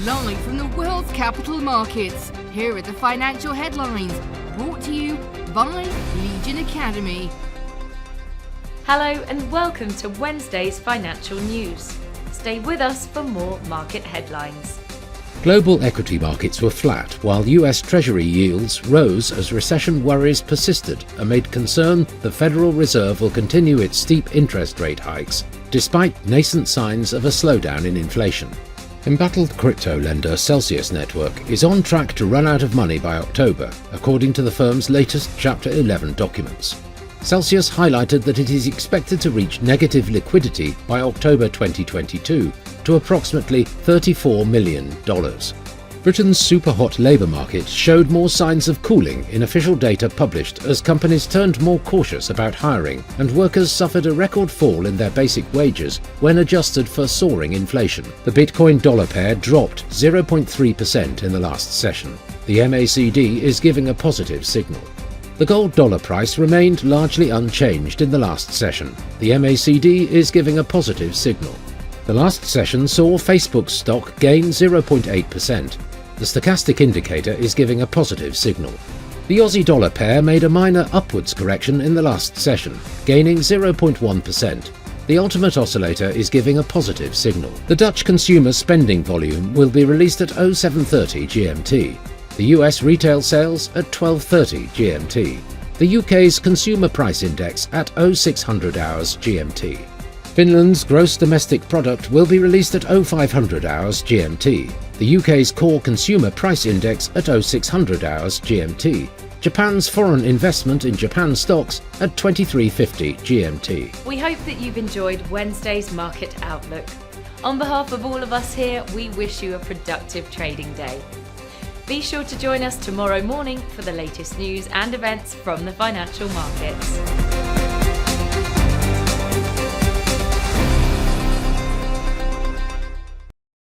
Live from the world's capital markets, here are the financial headlines, brought to you by Legion Academy. Hello and welcome to Wednesday's financial news. Stay with us for more market headlines. Global equity markets were flat, while US Treasury yields rose as recession worries persisted amid concern the Federal Reserve will continue its steep interest rate hikes, despite nascent signs of a slowdown in inflation. Embattled crypto lender Celsius Network is on track to run out of money by October, according to the firm's latest Chapter 11 documents. Celsius highlighted that it is expected to reach negative liquidity by October 2022 to approximately $34 million. Britain's super-hot labour market showed more signs of cooling in official data published as companies turned more cautious about hiring and workers suffered a record fall in their basic wages when adjusted for soaring inflation. The Bitcoin-dollar pair dropped 0.3% in the last session. The MACD is giving a positive signal. The gold-dollar price remained largely unchanged in the last session. The MACD is giving a positive signal. The last session saw Facebook's stock gain 0.8%. The stochastic indicator is giving a positive signal. The Aussie-dollar pair made a minor upwards correction in the last session, gaining 0.1%. The ultimate oscillator is giving a positive signal. The Dutch consumer spending volume will be released at 0730 GMT. The US retail sales at 12:30 GMT. The UK's consumer price index at 0600 hours GMT. Finland's gross domestic product will be released at 0500 hours GMT. The UK's core consumer price index at 0600 hours GMT. Japan's foreign investment in Japan stocks at 2350 GMT. We hope that you've enjoyed Wednesday's market outlook. On behalf of all of us here, we wish you a productive trading day. Be sure to join us tomorrow morning for the latest news and events from the financial markets.